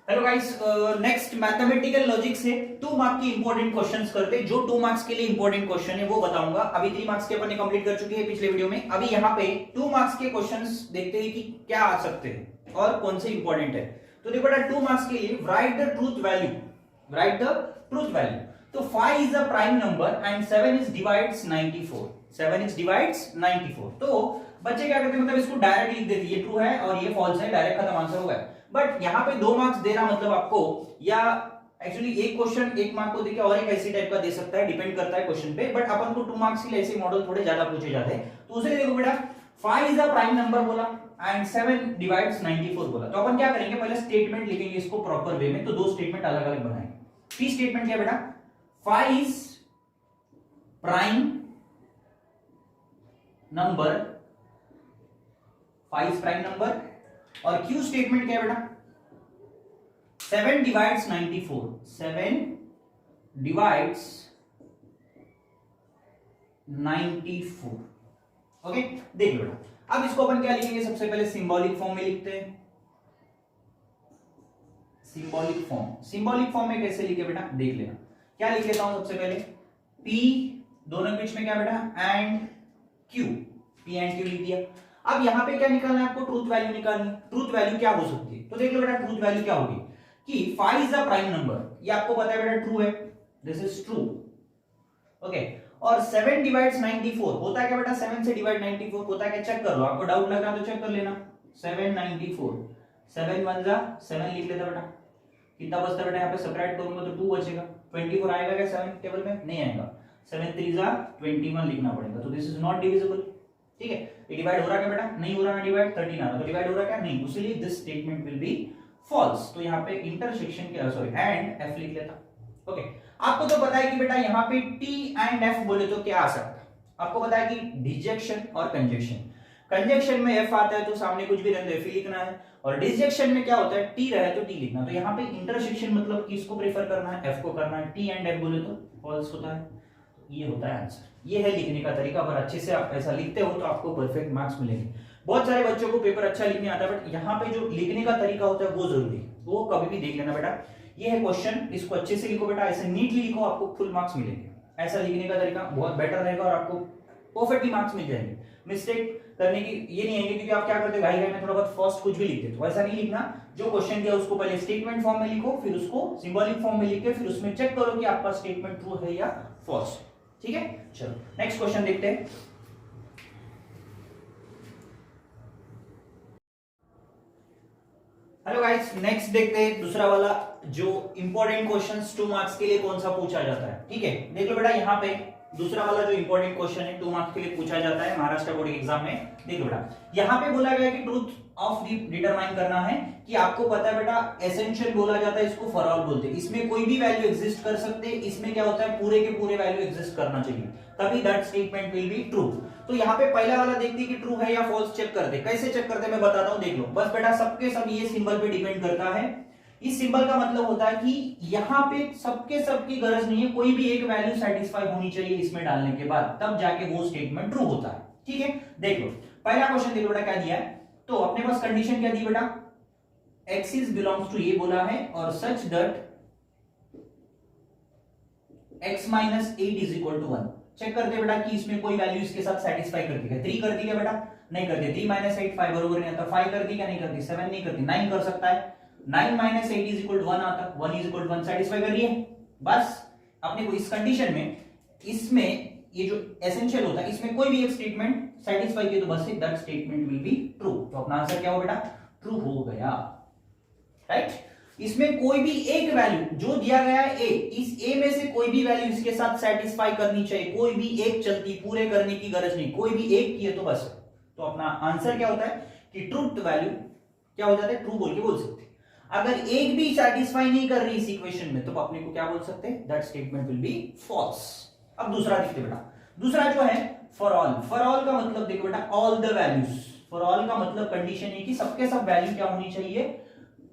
Hello guys, next mathematical logic से 2 mark की important questions करते हैं। जो 2 मार्क्स के लिए इंपॉर्टेंट क्वेश्चन है वो बताऊंगा। अभी 3 मार्क्स के अपन ने कंप्लीट कर चुके हैं पिछले वीडियो में। अभी यहाँ पे 2 मार्क्स के क्वेश्चंस देखते हैं कि क्या आ सकते हैं और कौन से इंपॉर्टेंट है। तो देखो बेटा, 2 मार्क्स के लिए right the truth value, right the truth value. तो 5 is a prime number and 7 is divides 94, 7 is divides 94। तो बच्चे क्या करते हैं, मतलब इसको डायरेक्ट लिख देते हैं, ये ट्रू है और ये फॉल्स है, डायरेक्ट खत्म, आंसर हो गया। बट यहाँ पे 2 मार्क्स दे रहा मतलब आपको, या एक्चुअली एक क्वेश्चन 1 मार्क को देके और एक ऐसी टाइप का दे सकता है, डिपेंड करता है क्वेश्चन पे। बट अपन को 2 मार्क्स के लिए ऐसे मॉडल थोड़े ज्यादा पूछे जाते हैं। तो उसे देखो बेटा, 5 इज अ प्राइम नंबर बोला एंड 7 डिवाइड्स 94 बोला। तो अपन क्या करेंगे, पहले स्टेटमेंट लिखेंगे इसको प्रॉपर वे में। तो 2 स्टेटमेंट अलग अलग बनाएंगे। पी स्टेटमेंट क्या बेटा, 5 is prime number, 5 is prime number. और क्यू स्टेटमेंट क्या है बेटा, 7 डिवाइड्स 94, 7 डिवाइड्स 94। ओके, देख लो बेटा। अब इसको अपन क्या लिखेंगे, सबसे पहले सिंबॉलिक फॉर्म में लिखते हैं। सिंबॉलिक फॉर्म, सिंबॉलिक फॉर्म में कैसे लिखे बेटा, देख लेना। क्या लिख लेता हूं सबसे पहले, P दोनों के बीच में क्या बेटा, and Q, P and Q लिख दिया। अब यहां पे क्या निकालना है आपको, ट्रूथ वैल्यू निकालनी। ट्रूथ वैल्यू क्या हो सकती है, तो देख लो बेटा, ट्रूथ वैल्यू क्या होगी कि 5 इज अ प्राइम नंबर, ये आपको पता है बेटा ट्रू है, दिस इज ट्रू। ओके, और 7 डिवाइड्स 94 होता है क्या बेटा, 7 से डिवाइड 94 होता है क्या, चेक कर लो। आपको डाउट लग रहा है तो चेक कर लेना। 7 94, 7 1 जा 7 लिख लेता बेटा। कितना बचता बेटा, यहाँ पे सब्ट्रैक्ट करूंगा तो 2 बचेगा। 24 आएगा क्या 7 टेबल में, नहीं आएगा। 7 3 जा 21 लिखना पड़ेगा। तो दिस इज नॉट डिविजिबल। ठीक है, ये डिवाइड हो रहा क्या बेटा, नहीं हो रहा ना डिवाइड, 13 आ रहा, तो डिवाइड हो रहा क्या, नहीं, इसलिए this statement will be false. तो यहाँ पे इंटरसेक्शन के सॉरी एंड एफ लिख लेता। ओके, आपको तो पता है कि बेटा यहाँ पे टी एंड एफ बोले तो क्या आ सकता है, आपको पता है कि डिजेक्शन और कंजक्शन। कंजक्शन में एफ आता है तो सामने कुछ भी रहने दो, एफ ही लिखना है। और डिजेक्शन में क्या होता है, टी रहे तो टी लिखना। तो यहाँ पे इंटरसेक्शन मतलब किसको प्रेफर करना है, एफ को करना है। टी एंड एफ बोले तो फॉल्स होता है। ये होता है आंसर। ये है लिखने का तरीका। अगर अच्छे से आप ऐसा लिखते हो तो आपको परफेक्ट मार्क्स मिलेंगे। बहुत सारे बच्चों को पेपर अच्छा लिखने आता है, बट यहाँ पे जो लिखने का तरीका होता है वो जरूरी है, वो कभी भी देख लेना बेटा। ये है क्वेश्चन, इसको अच्छे से लिखो बेटा, ऐसे नीटली लिखो, आपको फुल मार्क्स मिलेंगे। ऐसा लिखने का तरीका बहुत बेटर रहेगा और आपको परफेक्टली मार्क्स मिल जाएंगे। मिस्टेक करने की ये नहीं आएंगे, क्योंकि आप क्या करते हो, भाई में थोड़ा बहुत फर्स्ट कुछ भी लिखते, तो ऐसा नहीं लिखना। जो क्वेश्चन दिया उसको पहले स्टेटमेंट फॉर्म में लिखो, फिर उसको सिंबॉलिक फॉर्म में लिख के फिर उसमें चेक करो कि आपका स्टेटमेंट ट्रू है या फॉल्स। ठीक है, चलो नेक्स्ट क्वेश्चन देखते हैं। हेलो गाइस, नेक्स्ट देखते हैं दूसरा वाला जो इंपॉर्टेंट क्वेश्चंस 2 मार्क्स के लिए कौन सा पूछा जाता है। ठीक है, देख लो बेटा, यहाँ पे दूसरा वाला जो इंपॉर्टेंट क्वेश्चन है 2 मार्क्स के लिए पूछा जाता है महाराष्ट्र बोर्ड एग्जाम में। देख लो बेटा, यहाँ पे बोला गया कि ट्रूथ ऑफ डिटरमाइन करना है कि आपको पता है बेटा, एसेंशियल बोला जाता है इसको, फॉर ऑल बोलते हैं। इसमें कोई भी वैल्यू एग्जिस्ट कर सकते हैं, इसमें क्या होता है, पूरे के पूरे वैल्यू एग्जिस्ट करना चाहिए, तभी that statement will be true. तो यहाँ पे पहला वाला देखते हैं कि ट्रू है या फॉल्स, चेक करते। कैसे चेक करते मैं बताता हूँ, देख लो। बस बेटा, सबके सब ये सिंबल पे डिपेंड करता है। इस सिंबल का मतलब होता है कि यहाँ पे सबके सब की गरज नहीं है, कोई भी एक वैल्यू सेटिस्फाई होनी चाहिए इसमें डालने के बाद, तब जाके वो स्टेटमेंट ट्रू होता है। ठीक है, देख लो पहला क्वेश्चन, देख लो बेटा क्या दिया है। तो अपने पास कंडीशन क्या दी बेटा, एक्सिस बिलोंग्स टू ये बोला है, और such that x minus 8 is equal to 1। Check करते बेटा कि इसमें कोई वैल्यू इसके साथ सेटिस्फाई करती है। 3 करती है बेटा, नहीं करती। 3 माइनस 8 5 बरोबर नहीं आता। 5 करती क्या, नहीं करती। 7 नहीं करती। 9 कर सकता है। 9 माइनस 8 इज इक्वल टू 1 आता। 1 इज इक्वल टू 1 सेटिस्फाई कर रही है। बस अपने को इस कंडीशन में, इसमें ये जो एसेंशियल होता है, इसमें कोई भी एक स्टेटमेंट सेटिस्फाई किया तो बस that statement will be true. तो अपना आंसर क्या हो बेटा, ट्रू हो गया। राइट, इसमें कोई भी एक वैल्यू जो दिया गया है ए, इस ए में से कोई भी वैल्यू इसके साथ सेटिस्फाई करनी चाहिए, कोई भी एक चलती, पूरे करने की गरज नहीं, कोई भी एक की है तो बस। तो अपना आंसर क्या होता है कि ट्रूथ वैल्यू क्या हो जाता है, ट्रू बोल के बोल सकते हैं। अगर एक भी सेटिस्फाई नहीं कर रही इस इक्वेशन में तो अपने को क्या बोल सकते हैं, that statement will be false. अब दूसरा देखते बेटा, दूसरा जो है फॉर ऑल। फॉर ऑल का मतलब देखो बेटा, all the values. For all का मतलब कंडीशन है कि सबके सब वैल्यू क्या होनी चाहिए,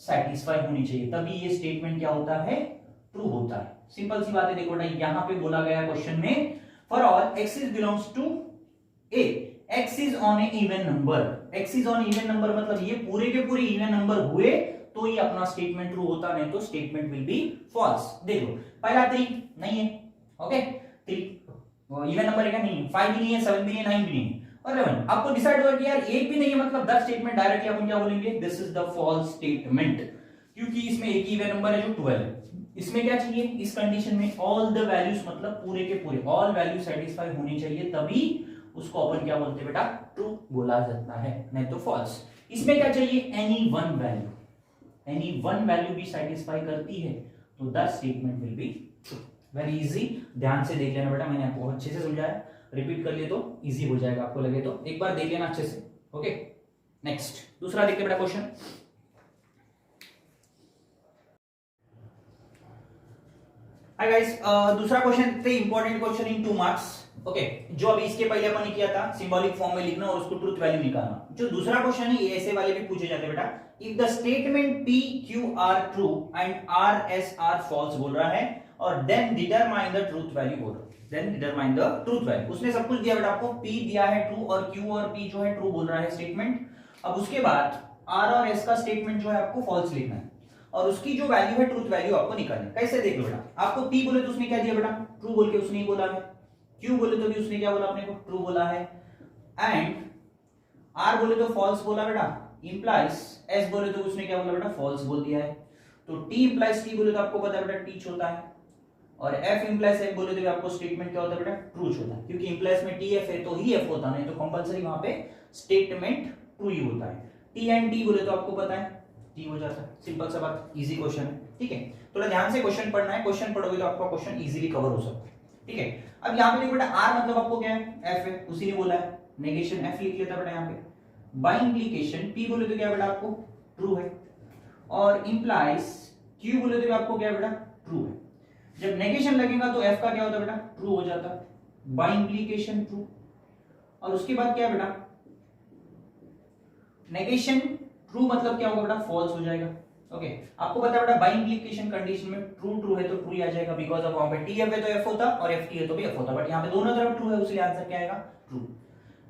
सेटिस्फाई होनी चाहिए, तभी ये स्टेटमेंट क्या होता है, ट्रू होता है। सिंपल सी बात है। देखो बेटा, यहां पे बोला गया क्वेश्चन में, for all x is belongs to A, x is on a even number. X is on even number मतलब ये पूरे के पूरे इवन नंबर हुए तो ही अपना स्टेटमेंट ट्रू होता, नहीं तो स्टेटमेंट विल बी फॉल्स। देखो पहला 3 नहीं है, ओके 3 इवन नंबर है क्या, नहीं है, 5 भी नहीं है, 7 भी नहीं है, 9 भी नहीं है, और 11। आपको डिसाइड हुआ कि यार एक भी नहीं है, मतलब 10 स्टेटमेंट डायरेक्टली अपन क्या बोलेंगे, this is the false statement, क्योंकि इसमें एक ही इवन नंबर है जो 12 है। इसमें क्या चाहिए, इस कंडीशन में ऑल द वैल्यूज, मतलब पूरे के पूरे ऑल वैल्यू सेटिस्फाई होनी चाहिए, तभी उसको अपन क्या बोलते हैं बेटा, ट्रू बोला जाता है, नहीं तो फॉल्स। इसमें क्या चाहिए, any one value, any one value भी सेटिस्फाई करती है तो the statement will be true. Very easy, ध्यान से देख लेना बेटा, मैंने आपको अच्छे से समझाया, रिपीट कर लिए तो इजी हो जाएगा, आपको लगे तो एक बार देख लेना अच्छे से। ओके नेक्स्ट दूसरा देखते बेटा क्वेश्चन। हाय गाइस, दूसरा क्वेश्चन देखते हैं, important question in 2 marks. Okay जो अभी इसके पहले अपन ने किया था सिंबॉलिक फॉर्म में लिखना और उसको ट्रूथ वैल्यू निकालना। जो दूसरा क्वेश्चन है ये ऐसे वाले भी पूछे जाते हैं बेटा, if the statement P Q are true and R S are false बोल रहा है, और then determine the truth value बोल रहा है, then determine the truth value. उसने सब कुछ दिया बेटा आपको, P दिया है ट्रू और Q और P जो है ट्रू बोल रहा है स्टेटमेंट। अब उसके बाद R और S का स्टेटमेंट जो है आपको फॉल्स लिखना है, और उसकी जो वैल्यू है ट्रूथ वैल्यू आपको निकालनी। कैसे देख लो बेटा, आपको P बोले तो उसने क्या दिया बेटा, ट्रू बोल के उसने ही बोला है, Q बोले तो भी उसने क्या बोला अपने को, ट्रू बोला है, एंड R बोले तो फॉल्स बोला बेटा, इंप्लाइज S बोले तो उसने क्या बोला बेटा, फॉल्स बोल दिया है। तो T इंप्लाइज T बोले तो आपको पता है बेटा टीच होता है, और F इंप्लाइज F बोले तो आपको स्टेटमेंट क्या होता है बेटा, ट्रूथ होता है, क्योंकि इंप्लाइज में TF है तो ही F होता, नहीं तो कंपलसरी वहां पे स्टेटमेंट ट्रू ही होता है। T एंड T बोले तो आपको पता है T हो जाता है, सिंपल सा बात, इजी क्वेश्चन है। ठीक है, थोड़ा ध्यान से क्वेश्चन पढ़ना है, क्वेश्चन पढ़ोगे तो आपका क्वेश्चन इजीली कवर हो सकता है। ठीक है, अब यहाँ पे देखो बेटा R मतलब आपको क्या है, F है, उसी ने बोला है, नेगेशन F लिख लेता बेटा यहाँ पे, बाय इंप्लीकेशन P बोले तो क्या बेटा आपको ट्रू है, और इंप्लाइज Q बोले तो भी आपको क्या बेटा ट्रू है। जब नेगेशन लगेगा तो F का क्या होता बेटा, ट्रू हो जाता, बाय इंप्लीकेशन ट्रू, और उसके बाद क्या बेटा, नेगेशन ट्रू मतलब क्या होगा बेटा, फॉल्स हो जाएगा। ओके आपको पता है बेटा बाय इंप्लीकेशन कंडीशन में ट्रू है तो ट्रू ही आ जाएगा, बिकॉज़ ऑफ वहां पे TF है तो F होता और FT है तो भी F होता, बट यहाँ पे दोनों तरफ ट्रू है इसलिए आंसर क्या आएगा, ट्रू।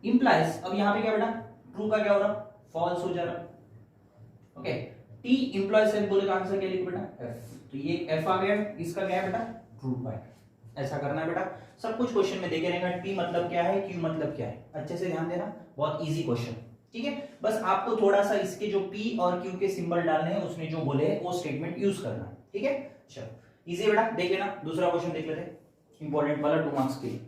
इंप्लाइज, अब यहाँ पे क्या बेटा, ट्रू का क्या हो रहा, फॉल्स हो जा रहा। ओके T इंप्लाइज F बोले तो आंसर क्या लिखो बेटा, F, तो ये F आ गया, इसका क्या है बेटा, ट्रू बाय। ऐसा करना है बेटा, सब कुछ क्वेश्चन में देखे रहेगा, P मतलब क्या है, Q मतलब क्या है, अच्छे से ध्यान देना, बहुत इजी क्वेश्चन। ठीक है, बस आपको थोड़ा सा इसके जो P और Q के सिंबल डालने हैं, उसने जो बोले हैं वो स्टेटमेंट यूज करना है। ठीक है, चलो इजी बेटा, देख लेना, दूसरा क्वेश्चन देख लेते हैं, इंपॉर्टेंट वाला 2 मार्क्स के लिए।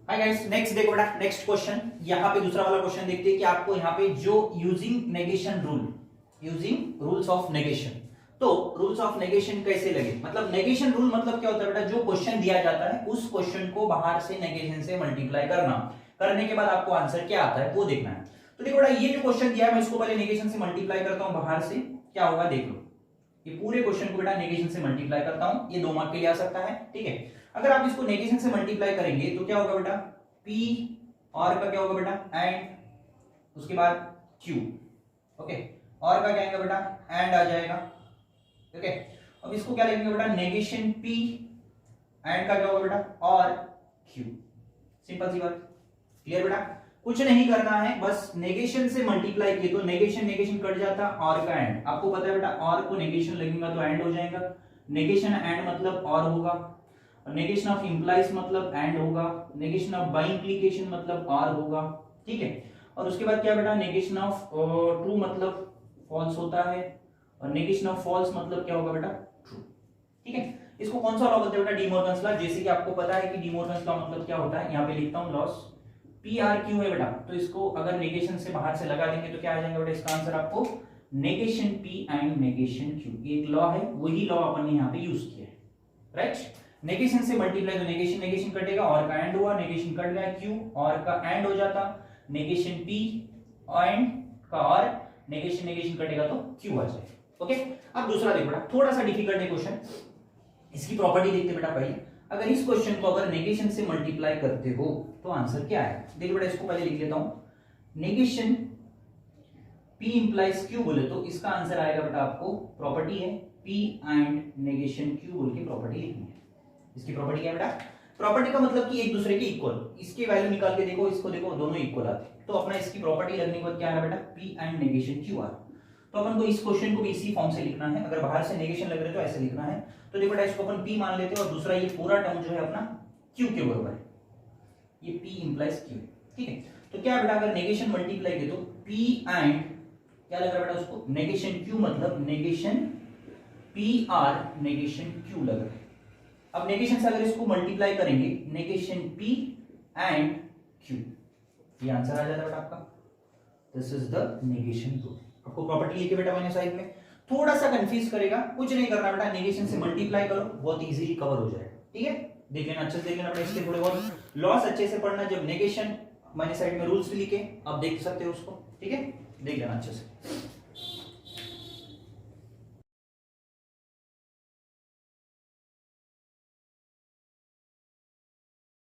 हाय गाइस, नेक्स्ट देखो बेटा, नेक्स्ट क्वेश्चन, यहाँ पे दूसरा वाला क्वेश्चन देखते हैं कि आपको यहाँ पे जो using negation rule, using rules of negation, तो रूल्स ऑफ नेगेशन कैसे लगे, मतलब नेगेशन रूल मतलब क्या होता है बेटा, जो क्वेश्चन दिया जाता है उस क्वेश्चन को बाहर से नेगेशन से मल्टीप्लाई करना, करने के बाद आपको आंसर क्या आता है वो देखना है। तो देखो बेटा, ये जो क्वेश्चन दिया है मैं इसको पहले नेगेशन से मल्टीप्लाई करता हूं बाहर से, क्या होगा देख लो, ये पूरे क्वेश्चन को बेटा नेगेशन से मल्टीप्लाई करता हूं, ये 2 मार्क के लिए आ सकता है। ठीक है, अगर आप इसको नेगेशन से मल्टीप्लाई करेंगे तो क्या होगा बेटा, P और का क्या होगा बेटा, एंड उसके बाद Q, ओके और का क्या आएगा बेटा, एंड आ जाएगा। ओके अब इसको क्या लिखेंगे बेटा, नेगेशन P एंड का क्या होगा बेटा, और Q, सिंपल सी बात, क्लियर बेटा, कुछ नहीं करना है, बस नेगेशन से मल्टीप्लाई किए तो नेगेशन नेगेशन कट जाता, और का एंड, आपको पता है बेटा और को नेगेशन लगेगा तो एंड हो जाएगा, नेगेशन एंड मतलब और होगा, नेगेशन ऑफ इंप्लाइज मतलब एंड होगा, नेगेशन ऑफ बाय इंप्लीकेशन मतलब और होगा। ठीक है, और उसके बाद क्या बेटा, नेगेशन ऑफ ट्रू मतलब फॉल्स होता है, और नेगेशन ऑफ फॉल्स मतलब क्या होगा बेटा, ट्रू। ठीक है, इसको कौन सा लॉ बोलते हैं बेटा, डी मॉर्गन्स लॉ, जैसे कि आपको पता है कि डी मॉर्गन्स लॉ मतलब क्या होता है, यहाँ पे लिखता हूं लॉस, P R Q है बेटा, तो इसको अगर नेगेशन से बाहर से लगा देंगे तो क्या आ जाएगा बेटा, इसका आंसर आपको negation P and negation Q, एक लॉ है, वही लॉ अपन ने यहाँ पे यूज किया है, राइट। नेगेशन से मल्टीप्लाई तो नेगेशन नेगेशन कटेगा, और का एंड हुआ, नेगेशन कट गया, Q और का एंड हो जाता, नेगेशन P एंड का और नेगेशन नेगेशन कटेगा तो Q आ जाएगा। ओके अब दूसरा देखो बेटा, थोड़ा सा डिफिकल्ट है क्वेश्चन, इसकी प्रॉपर्टी देखते बेटा पहले, अगर इस क्वेश्चन को अगर नेगेशन से मल्टीप्लाई करते हो तो आंसर क्या है, देखो बेटा इसको पहले लिख लेता हूं, नेगेशन P इंप्लाइज Q बोले तो इसका आंसर आएगा बेटा, आपको प्रॉपर्टी है P एंड नेगेशन Q बोल के प्रॉपर्टी लिखनी है। इसकी प्रॉपर्टी क्या है बेटा, प्रॉपर्टी का मतलब कि एक दूसरे के इक्वल, इसकी वैल्यू निकाल के देखो, इसको देखो, दोनों इक्वल आते हैं। तो अपना इसकी प्रॉपर्टी लगने के बाद क्या है बेटा, P and negation Q R. तो अपन को इस क्वेश्चन को भी इसी फॉर्म से लिखना है, अगर बाहर से नेगेशन लग रहे तो ऐसे लिखना है। तो देखो बेटा इसको अपन P मान लेते हैं और दूसरा ये पूरा टर्म जो है अपना Q के बराबर है, ये P इंप्लाइज Q, ठीक है। तो क्या बेटा अगर नेगेशन मल्टीप्लाई के तो P एंड क्या लग रहा है बेटा उसको, नेगेशन Q मतलब negation P or negation Q लग रहा है। अब नेगेशन से अगर इसको मल्टीप्लाई करेंगे, नेगेशन P एंड Q, ये आंसर आ जाता है बेटा आपका, this is the negation rule. आपको प्रॉपर्टी लिखे बेटा मैंने साइड में, थोड़ा सा कंफ्यूज करेगा, कुछ नहीं करना बेटा, नेगेशन से मल्टीप्लाई करो, बहुत इजीली कवर हो जाएगा, ठीक है। देख लेना अच्छे से, देख लेना बेटा, इसके थोड़े बहुत लॉस अच्छे से पढ़ना, जब नेगेशन मैंने साइड में रूल्स भी लिखे, आप देख सकते हो उसको, ठीक है, देख लेना अच्छे से।